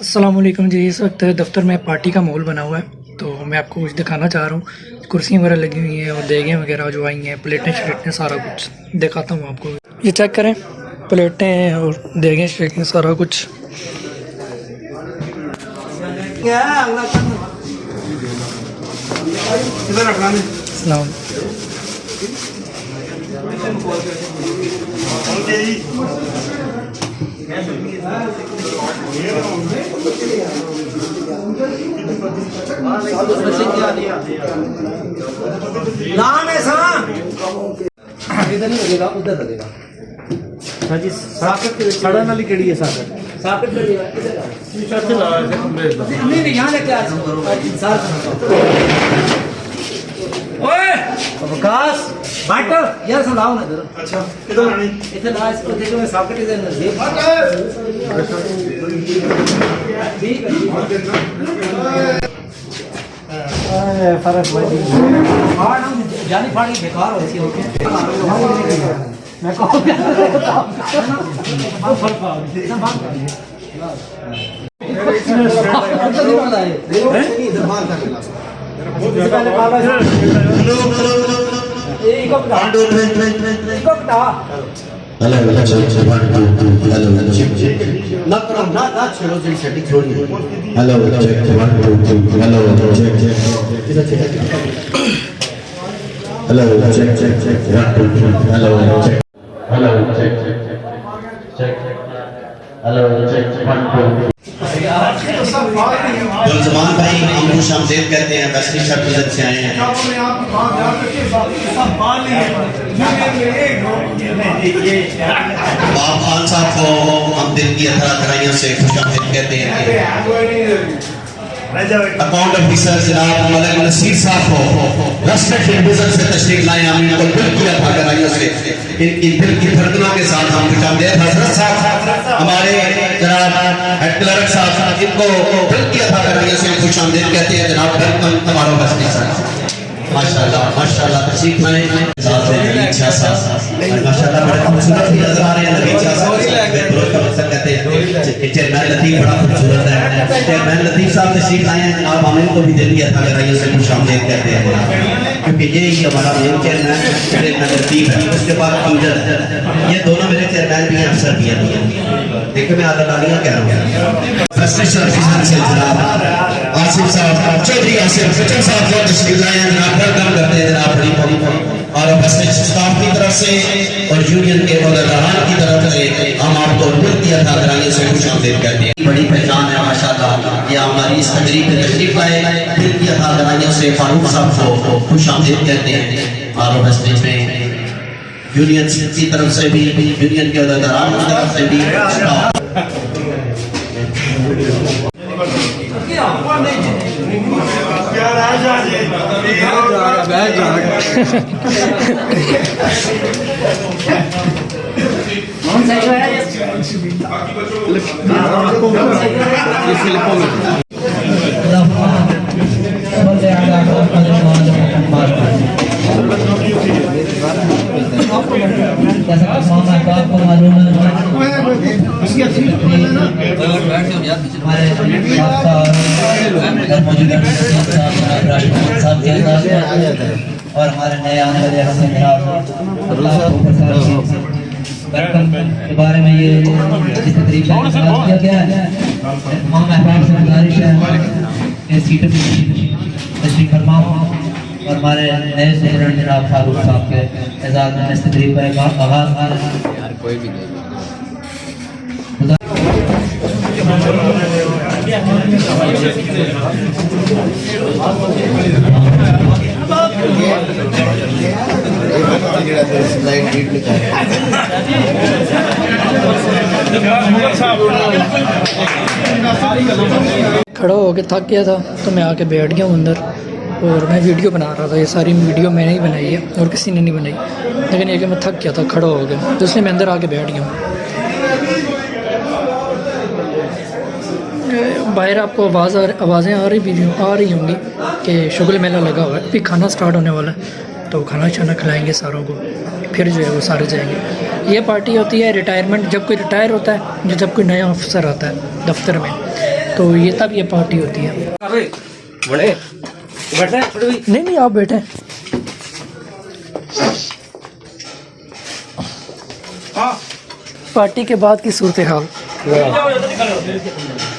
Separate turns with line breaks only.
अस्सलाम वालेकुम जी। इस वक्त दफ्तर में पार्टी का माहौल बना हुआ है, तो मैं आपको कुछ दिखाना चाह रहा हूँ। कुर्सियाँ वगैरह लगी हुई हैं और देगें वगैरह जो आई हैं, प्लेटें शलेटें सारा कुछ दिखाता हूँ आपको। ये चेक करें, प्लेटें और देगें शलेटें सारा कुछ। सलाम।
इधर नहीं लगेगा, उधर लगेगा। हाँ जी, साकत सड़न वाली केड़ी है साकत? साकत लगेगा इधर। नहीं नहीं, यहाँ लेके आ ओए अवकाश बाट यार संभाल ना इधर। अच्छा किधर आनी? इधर ना, इसको देखो मैं साकत इधर नजदीक। ठीक है, फर्क भाई फाड़ ना जानी फाड़ी बेकार हो ऐसी होके मैं कहूँ हम फर्क पाओ ना बात करिए ना करो ना छेड़ो जी सेटिंग छोड़िए। Hello check 1 2 3 hello check hello check 1 2 3 hello check hello check 1 2
Zaman भाई हम खुश आमदेद कहते हैं। वैसे शर्त से आए हैं। बाप खान साहब को हम दिल की तरह कराइयों से खुश आमदेद कहते हैं। अकाउंट ऑफिसर जनाब मलिक नसीर साहब को रेस्पेक्ट डिवीजन से तशरीफ लाए। हम इनको दिल की कराइयों से इनकी दिल की धड़कनों के साथ हम खुश आमदेद। हजरत साहब हमारे जनाब हेड क्लर्क साहब, इनको दिल की कराइयों से खुश आमदेद कहते हैं। जनाब वेलकम तुम्हारा बस्ती साहब। माशाल्लाह माशाल्लाह तशरीफ लाए साहब अच्छा साहब माशाल्लाह बड़े खूबसूरत भी नजर आ रहे हैं। लतीफ साहब कहते हैं चेयरमैन लतीफ बड़ा खूबसूरत है। चेयरमैन लतीफ साहब तशरीफ लाए हैं। आप हम इनको भी दिल्ली अता कराइयों से खुश आमदेद कहते हैं, क्योंकि ये ही हमारा मेन चेयरमैन लतीफ है। उसके बाद अमजद है, ये दोनों मेरे चेयरमैन भी हैं, अफसर भी हैं। देखो मैं आदत आलियाँ कह रहा हूँ। आसिफ साहब चौधरी आसिफ बच्चन साहब जो तशरीफ लाए हैं जनाब वेलकम करते हैं जनाब बड़ी और बस स्टाफ की तरफ से और यूनियन के अहदेदारान की तरफ से हम आपको दिल की अता कराइयों से खुश आमदेद कहते हैं। बड़ी पहचान है माशाल्लाह। ये हमारी इस तकरीब में तशरीफ लाए दिल की अता कराइयों से फारूक साहब को खुश आमदेद कहते हैं। और बस में यूनियन की तरफ से भी यूनियन के अहदेदारान की तरफ से भी और हमारे नए आने वाले वेलकम के बारे में ये इस तकरीब में किया गया है। तमाम अहबाब से गुजारिश है सीटों पर तशरीफ फरमाओ और हमारे नए सुपरडेंट जनाब फारूक साहब के एजाज़ में इस तकरीब का आगाज़ कोई भी नहीं।
खड़ा होके थक गया था तो मैं आके बैठ गया हूँ अंदर और मैं वीडियो बना रहा था। ये सारी वीडियो मैंने ही बनाई है और किसी ने नहीं बनाई, लेकिन ये कि मैं थक गया था खड़ा हो गया, तो इसलिए मैं अंदर आके बैठ गया हूँ। बाहर आपको आवाज़ें आ रही होंगी कि शुगल मेला लगा हुआ है। अभी खाना स्टार्ट होने वाला है तो खाना छाना खिलाएंगे सारों को, फिर जो है वो सारे जाएंगे। ये पार्टी होती है रिटायरमेंट, जब कोई रिटायर होता है, जब कोई नया अफसर आता है दफ्तर में तो ये तब ये पार्टी होती है।
अरे बड़े बैठे थोड़ी भी
नहीं नहीं, आप बैठे। पार्टी के बाद की सूरत हाल।
जाओ जल्दी निकलो